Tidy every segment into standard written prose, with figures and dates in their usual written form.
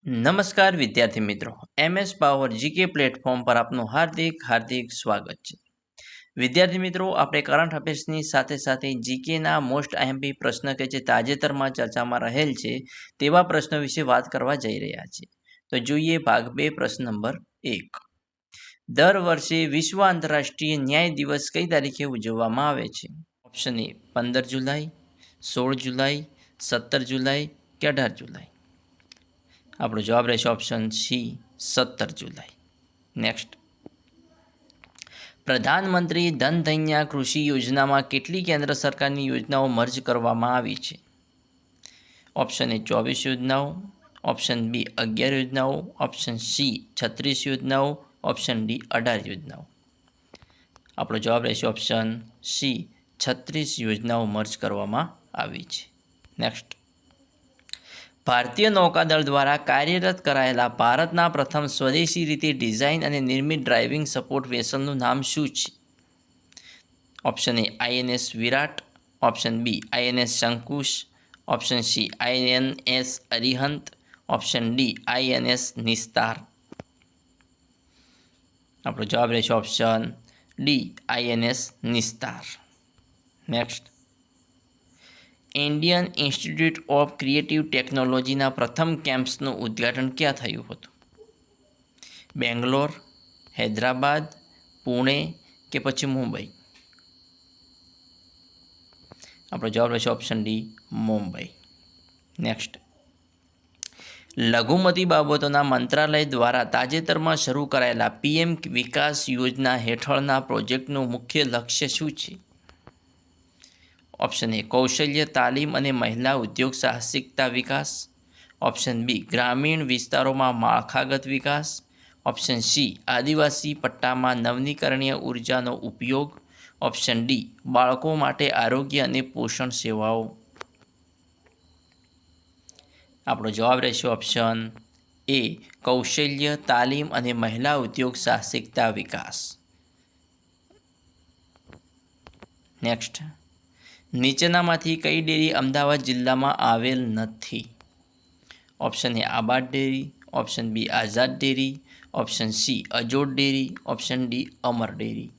નમસ્કાર વિદ્યાર્થી મિત્રો, MS પાવર જીકે પ્લેટફોર્મ પર આપનું હાર્દિક સ્વાગત છે. વિદ્યાર્થી મિત્રો, આપણે કરંટ અફેર્સની સાથે સાથે જીકેના મોસ્ટ આઈએમપી પ્રશ્ન કે જે તાજેતરમાં ચર્ચામાં રહેલ છે તેવા પ્રશ્નો વિશે વાત કરવા જઈ રહ્યા છીએ. તો જોઈએ ભાગ 2 પ્રશ્ન નંબર 1. દર વર્ષે વિશ્વ આંતરરાષ્ટ્રીય ન્યાય દિવસ કઈ તારીખે ઉજવવામાં આવે છે? ઓપ્શન એ 15 જુલાઈ, 16 જુલાઈ, 17 જુલાઈ કે 18 જુલાઈ. આપણો જવાબ રહેશે ઓપ્શન સી, 17 જુલાઈ. નેક્સ્ટ, પ્રધાનમંત્રી ધનધન્યા કૃષિ યોજનામાં કેટલી કેન્દ્ર સરકારની યોજનાઓ મર્જ કરવામાં આવી છે? ઓપ્શન એ 24 યોજનાઓ, ઓપ્શન બી 11 યોજનાઓ, ઓપ્શન સી 36 યોજનાઓ, ઓપ્શન ડી 18 યોજનાઓ. આપણો જવાબ રહેશે ઓપ્શન સી, 36 યોજનાઓ મર્જ કરવામાં આવી છે. નેક્સ્ટ, ભારતીય નૌકાદળ દ્વારા કાર્યરત કરાયેલા ભારતના પ્રથમ સ્વદેશી રીતે ડિઝાઇન અને નિર્મિત ડ્રાઇવિંગ સપોર્ટ વેસલનું નામ શું છે? Option A INS Virat, option B INS Shankush, option C INS Arihant, option D INS Nistar. આપણો જવાબ રહેશે option D INS Nistar. Next, Indian institute of creative ટેકનોલોજીના પ્રથમ કેમ્પસનું ઉદ્ઘાટન ક્યાં થયું હતું? બેંગ્લોર, હૈદરાબાદ, પુણે કે પછી મુંબઈ? આપણો જવાબ રહેશે ઓપ્શન ડી મુંબઈ. નેક્સ્ટ, લઘુમતી બાબતોના મંત્રાલય દ્વારા તાજેતરમાં શરૂ કરાયેલા PM વિકાસ યોજના હેઠળના પ્રોજેક્ટનું મુખ્ય લક્ષ્ય શું છે? ઓપ્શન એ કૌશલ્ય તાલીમ અને મહિલા ઉદ્યોગ સાહસિકતા વિકાસ, ઓપ્શન બી ગ્રામીણ વિસ્તારોમાં માળખાગત વિકાસ, ઓપ્શન સી આદિવાસી પટ્ટામાં નવીનીકરણીય ઉર્જાનો ઉપયોગ, ઓપ્શન ડી બાળકો માટે આરોગ્ય અને પોષણ સેવાઓ. આપણો જવાબ રહેશે ઓપ્શન એ કૌશલ્ય તાલીમ અને મહિલા ઉદ્યોગ સાહસિકતા વિકાસ. નેક્સ્ટ, નીચેનામાંથી કઈ ડેરી અમદાવાદ જિલ્લામાં આવેલ નથી? Option A Abad dairy, option B Azad dairy, option C Ajod dairy, option D Amar dairy.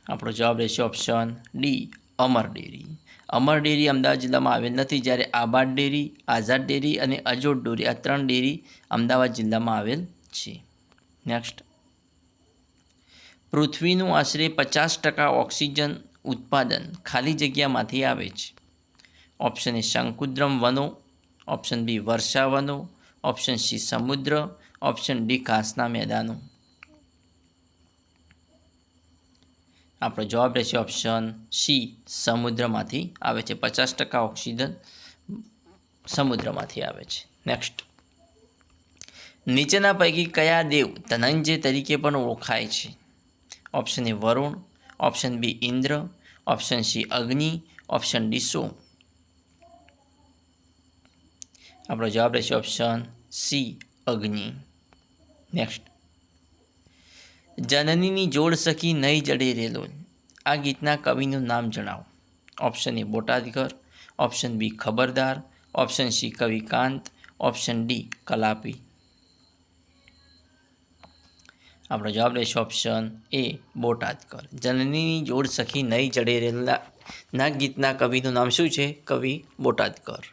આપણો જવાબ રહેશે option D Amar dairy. Amar dairy Ahmedabad જિલ્લામાં આવેલ નથી, જ્યારે આબાદ ડેરી, આઝાદ ડેરી અને અજોડ ડેરી આ 3 ડેરી અમદાવાદ જિલ્લામાં આવેલ છે. નેક્સ્ટ, પૃથ્વીનું આશરે 50% ઓક્સિજન ઉત્પાદન ખાલી જગ્યામાંથી આવે છે. ઓપ્શન એ શંકુદ્રમ વનો, ઓપ્શન બી વર્ષા વનો, ઓપ્શન સી સમુદ્ર, ઓપ્શન ડી ઘાસના મેદાનો. આપણો જવાબ રહેશે ઓપ્શન સી સમુદ્રમાંથી આવે છે. 50% ઓક્સિજન સમુદ્રમાંથી આવે છે. નેક્સ્ટ, નીચેના પૈકી કયા દેવ ધનંજય તરીકે પણ ઓળખાય છે? Option A Varun, option B Indra, option C Agni, option D Som. આપણો જવાબ રહેશે ઓપ્શન સી અગ્નિ. નેક્સ્ટ, જનનીની જોડ સખી નહીં જડે રેલો આ ગીતના કવિનું નામ જણાવો. Option A Botadkar, option B Khabardar, option C Kavikant, option D Kalapi. આપણો જવાબ રહેશે ઓપ્શન એ બોટાદકર. જનનીની જોડ સખી નહીં જડે રેલના ગીતના કવિનું નામ શું છે? કવિ બોટાદકર.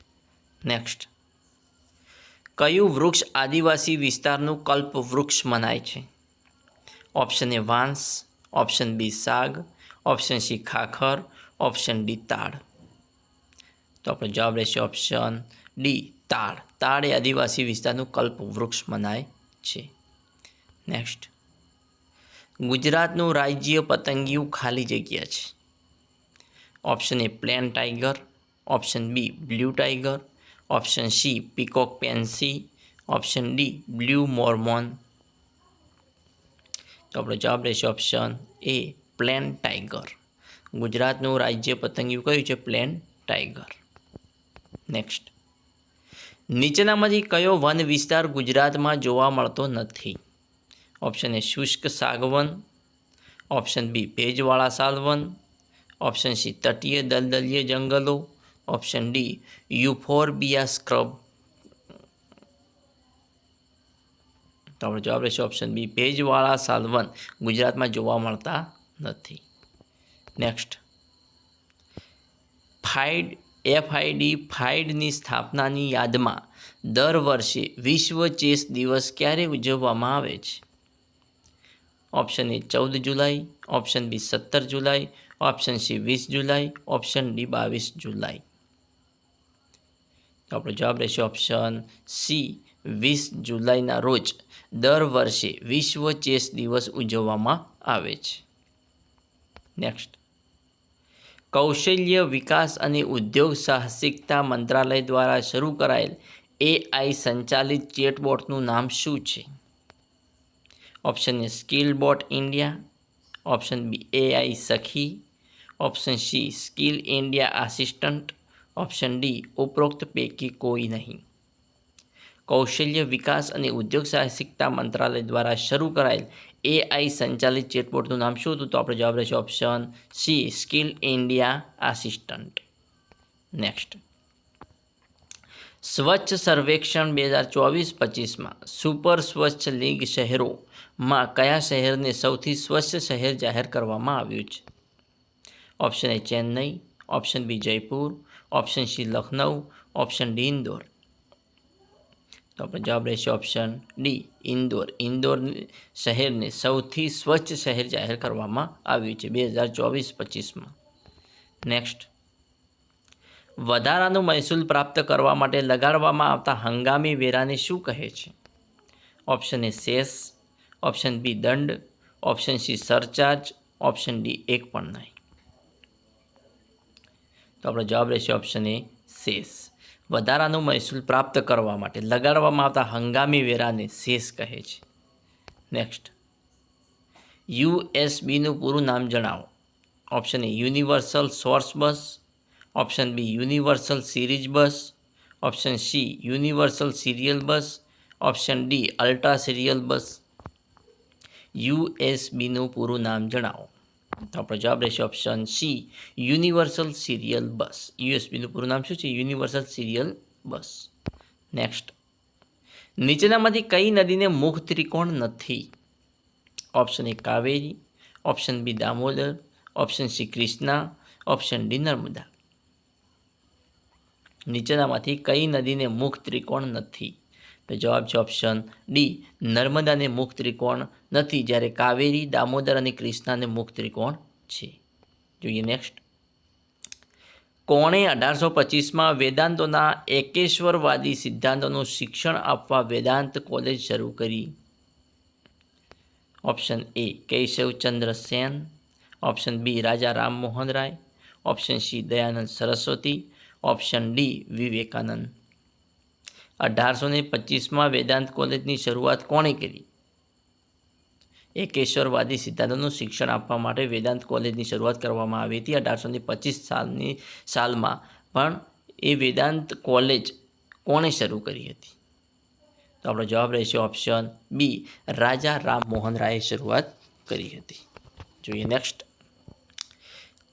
નેક્સ્ટ, કયું વૃક્ષ આદિવાસી વિસ્તારનું કલ્પ વૃક્ષ મનાય છે? ઓપ્શન એ વાંસ, ઓપ્શન બી સાગ, ઓપ્શન સી ખાખર, ઓપ્શન ડી તાડ. તો આપણો જવાબ રહેશે ઓપ્શન ડી તાડ. તાડ એ આદિવાસી વિસ્તારનું કલ્પ વૃક્ષ મનાય છે. નેક્સ્ટ, ગુજરાતનું રાજ્ય પતંગિયું ખાલી જગ્યા છે. Option A plain tiger, option B blue tiger, option C peacock pansy, option D blue mormon. તો આપણો જવાબ રહેશે ઓપ્શન એ પ્લેન ટાઈગર. ગુજરાતનું રાજ્ય પતંગિયું કયું છે? Plane tiger. નેક્સ્ટ, નીચેનામાંથી કયો વન વિસ્તાર ગુજરાતમાં જોવા મળતો નથી? ઓપ્શન એ શુષ્ક સાગવન, ઓપ્શન બી ભેજવાળા સાલવન, ઓપ્શન સી તટીય દલદલીય જંગલો, ઓપ્શન ડી યુફોર્બિયા સ્ક્રબ. તો આપણો જવાબ રહેશે ઓપ્શન બી ભેજવાળા સાલવન ગુજરાતમાં જોવા મળતા નથી. નેક્સ્ટ, ફાઇડની સ્થાપનાની યાદમાં દર વર્ષે વિશ્વ ચેસ દિવસ ક્યારે ઉજવવામાં આવે છે? ઓપ્શન એ 14 જુલાઈ, ઓપ્શન બી 17 જુલાઈ, ઓપ્શન સી 20 જુલાઈ, ઓપ્શન ડી 22 જુલાઈ. તો આપણો જવાબ રહેશે ઓપ્શન સી 20 જુલાઈના રોજ દર વર્ષે વિશ્વ ચેસ દિવસ ઉજવવામાં આવે છે. નેક્સ્ટ, કૌશલ્ય વિકાસ અને ઉદ્યોગ સાહસિકતા મંત્રાલય દ્વારા શરૂ કરાયેલ AI સંચાલિત ચેટબોટનું નામ શું છે? Option A skill bot India, option B AI Sakhi, option C skill India assistant, option D ઉપરોક્ત પૈકી કોઈ નહીં. કૌશલ્ય વિકાસ અને ઉદ્યોગ સાહસિકતા મંત્રાલય દ્વારા શરૂ કરાયેલ AI સંચાલિત ચેટબોટનું નામ શું હતું? તો આપણો જવાબ રહેશે option C skill India assistant. Next, સ્વચ્છ સર્વેક્ષણ 2024-25માં સુપર સ્વચ્છ લીગ શહેરોમાં કયા શહેરને સૌથી સ્વચ્છ શહેર જાહેર કરવામાં આવ્યું છે? Option A Chennai, option B Jaipur, option C Lucknow, option D Indore. તો આપણો જવાબ રહેશે ઓપ્શન ડી ઇન્દોર. ઇન્દોર શહેરને સૌથી સ્વચ્છ શહેર જાહેર કરવામાં આવ્યું છે 2024-25માં. નેક્સ્ટ, વધારાનો મહેસૂલ પ્રાપ્ત કરવા માટે લગાડવામાં આવતા હંગામી વેરાને શું કહે છે? Option A cess, option B દંડ, option C surcharge, option D એક પણ નહીં. તો આપણો જવાબ રહેશે ઓપ્શન એ સેસ. વધારાનો મહેસૂલ પ્રાપ્ત કરવા માટે લગાડવામાં આવતા હંગામી વેરાને સેસ કહે છે. નેક્સ્ટ, યુએસબીનું પૂરું નામ જણાવો. Option A universal source bus, option B universal series bus, option C universal serial bus, option D ultra serial bus. યુએસબીનું પૂરું નામ જણાવો. તો આપણો જવાબ રહેશે option C universal serial bus. યુએસબીનું પૂરું નામ શું છે? યુનિવર્સલ સિરિયલ બસ. નેક્સ્ટ, નીચેનામાંથી કઈ નદીને મુખ ત્રિકોણ નથી? Option A Kaveri, option B Damodar, option C Krishna, option D Narmada. નીચેનામાંથી કઈ નદીને મુખ ત્રિકોણ નથી? તો જવાબ છે ઓપ્શન ડી નર્મદાને મુખ ત્રિકોણ નથી, જ્યારે કાવેરી, દામોદર અને કૃષ્ણાને મુખ ત્રિકોણ છે. જોઈએ નેક્સ્ટ, કોણે 1825માં વેદાંતોના એકેશ્વરવાદી સિદ્ધાંતોનું શિક્ષણ આપવા વેદાંત કોલેજ શરૂ કરી? Option A Keshavchandra Sen, option B Raja Rammohan Roy, option C Dayanand Saraswati, option D Vivekananda. 1825માં વેદાંત કોલેજની શરૂઆત કોણે કરી? એકેશ્વરવાદી સિદ્ધાંતોનું શિક્ષણ આપવા માટે વેદાંત કોલેજની શરૂઆત કરવામાં આવી હતી 1825 સાલમાં. પણ એ વેદાંત કોલેજ કોણે શરૂ કરી હતી? તો આપણો જવાબ રહેશે ઓપ્શન બી રાજા રામમોહન રાયે શરૂઆત કરી હતી. જોઈએ નેક્સ્ટ,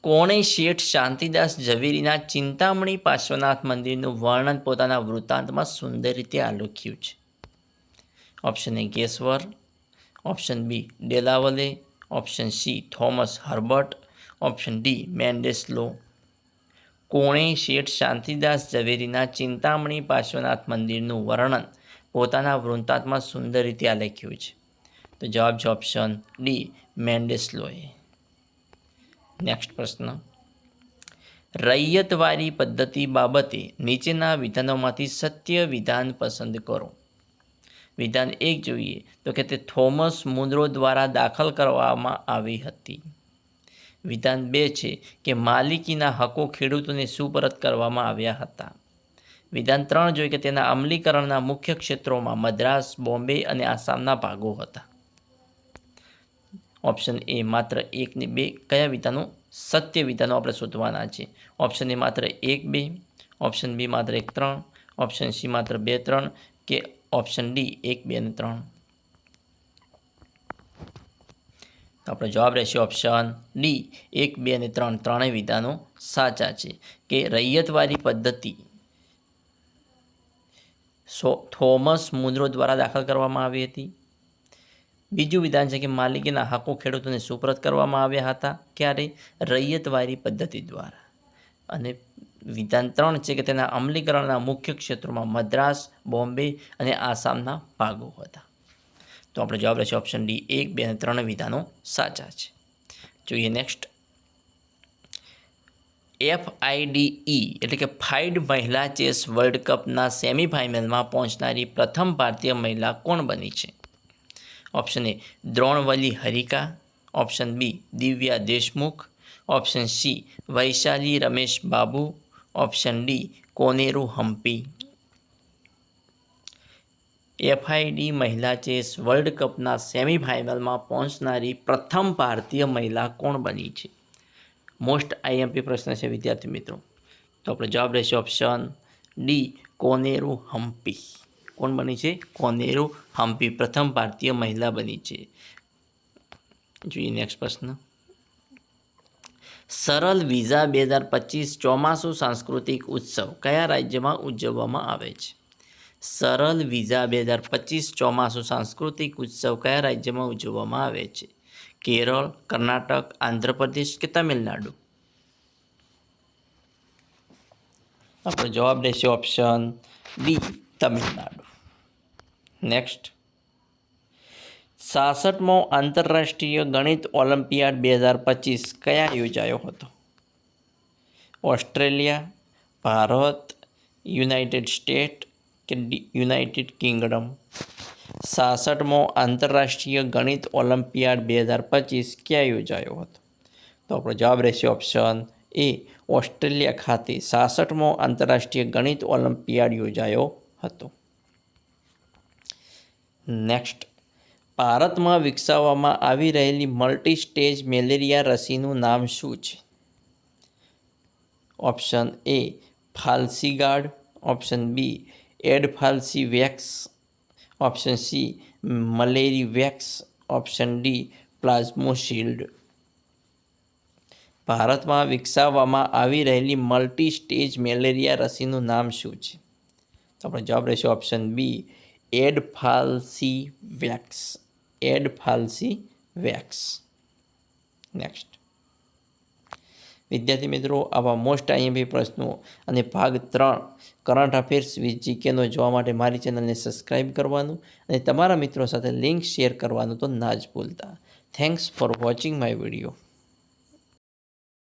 કોણે શેઠ શાંતિદાસ ઝવેરીના ચિંતામણી પાર્શ્વનાથ મંદિરનું વર્ણન પોતાના વૃત્તાંતમાં સુંદર રીતે આલેખ્યું છે? ઓપ્શન એ ગેસવર, option B Della Valle, option C Thomas Herbert, option D Mandelslo. કોણે શેઠ શાંતિદાસ ઝવેરીના ચિંતામણી પાર્શ્વનાથ મંદિરનું વર્ણન પોતાના વૃત્તાંતમાં સુંદર રીતે આલેખ્યું છે? તો જવાબ છે ઓપ્શન ડી મેન્ડેસ લોએ. નેક્સ્ટ પ્રશ્ન, રૈયતવારી પદ્ધતિ બાબતે નીચેના વિધાનોમાંથી સત્ય વિધાન પસંદ કરો. વિધાન 1 જોઈએ તો કે તે થોમસ મુનરો દ્વારા દાખલ કરવામાં આવી હતી. વિધાન 2 છે કે માલિકીના હકો ખેડૂતોને સુપરત કરવામાં આવ્યા હતા. વિધાન 3 જોઈએ કે તેના અમલીકરણના મુખ્ય ક્ષેત્રોમાં મદ્રાસ, બોમ્બે અને આસામના ભાગો હતા. ઓપ્શન એ માત્ર 1 ને 2 કયા વિધાનો સત્ય વિધાનો આપણે શોધવાના છે? ઓપ્શન એ માત્ર 1, 2, ઓપ્શન બી માત્ર 1, 3, ઓપ્શન સી માત્ર 2, 3 કે ઓપ્શન ડી 1, 2 અને 3. તો આપણો જવાબ રહેશે ઓપ્શન ડી 1, 2 અને 3 ત્રણેય વિધાનો સાચા છે કે રૈયતવારી પદ્ધતિ થોમસ મુનરો દ્વારા દાખલ કરવામાં આવી હતી. બીજું વિધાન છે કે માલિકીના હકો ખેડૂતોને સુપરત કરવામાં આવ્યા હતા ક્યારે રૈયતવારી પદ્ધતિ દ્વારા. અને વિધાન 3 છે કે તેના અમલીકરણના મુખ્ય ક્ષેત્રોમાં મદ્રાસ, બોમ્બે અને આસામના ભાગો હતા. તો આપણો જવાબ રહેશે ઓપ્શન ડી 1, 2 અને 3 વિધાનો સાચા છે. જોઈએ નેક્સ્ટ. FIDE એટલે કે ફાઇડ મહિલા ચેસ વર્લ્ડ કપના સેમીફાઇનલમાં પહોંચનારી પ્રથમ ભારતીય મહિલા કોણ બની છે? Option A Dronavalli Harika, option B Divya Deshmukh, option C Vaishali Ramesh Babu, option D Koneru Humpy. FID મહિલા ચેસ વર્લ્ડ કપના સેમીફાઇનલમાં પહોંચનારી પ્રથમ ભારતીય મહિલા કોણ બની છે? મોસ્ટ IMP પ્રશ્ન છે વિદ્યાર્થી મિત્રો. તો આપણો જવાબ રહેશે ઓપ્શન ડી કોનેરુ હમ્પી. કોણ બની છે? કોનેરુ હમ્પી પ્રથમ ભારતીય મહિલા બની છે. જોઈએ નેક્સ્ટ પ્રશ્ન. સરળ વિઝા 2025 ચોમાસુ સાંસ્કૃતિક ઉત્સવ કયા રાજ્યમાં ઉજવવામાં આવે છે? સરળ વિઝા 2025 ચોમાસુ સાંસ્કૃતિક ઉત્સવ કયા રાજ્યમાં ઉજવવામાં આવે છે? કેરળ, કર્ણાટક, આંધ્રપ્રદેશ કે તમિલનાડુ? આપણો જવાબ રહેશે ઓપ્શન ડી તમિલનાડુ. નેક્સ્ટ. 66મો આંતરરાષ્ટ્રીય ગણિત ઓલિમ્પિયાડ 2025 કયા યોજાયો હતો? ઓસ્ટ્રેલિયા, ભારત, યુનાઇટેડ સ્ટેટ કે યુનાઇટેડ કિંગડમ? 66મો આંતરરાષ્ટ્રીય ગણિત ઓલિમ્પિયાડ 2025 ક્યાં યોજાયો હતો? તો આપણો જવાબ રહેશે ઓપ્શન એ ઓસ્ટ્રેલિયા ખાતે 66મો આંતરરાષ્ટ્રીય ગણિત ઓલિમ્પિયાડ યોજાયો હતો. નેક્સ્ટ. ભારતમાં વિકસાવવામાં આવી રહેલી મલ્ટી સ્ટેજ મેલેરિયા રસીનું નામ શું છે? Option A Falciguard, option B AdFalciVax, option C Malerivax, option D Plasmoshield. ભારતમાં વિકસાવવામાં આવી રહેલી મલ્ટી સ્ટેજ મેલેરિયા રસીનું નામ શું છે? તો આપણો જવાબ રહેશે ઓપ્શન બી એડફાલ્સીવેક્સ. એડફાલ્સીવેક્સ. નેક્સ્ટ. વિદ્યાર્થી મિત્રો, આવા મોસ્ટ IMP પ્રશ્નો અને ભાગ 3 કરંટ અફેર્સ વિથ GKનો જોવા માટે મારી ચેનલને સબસ્ક્રાઈબ કરવાનું અને તમારા મિત્રો સાથે લિંક શેર કરવાનું તો ના જ ભૂલતા. Thanks for watching my video.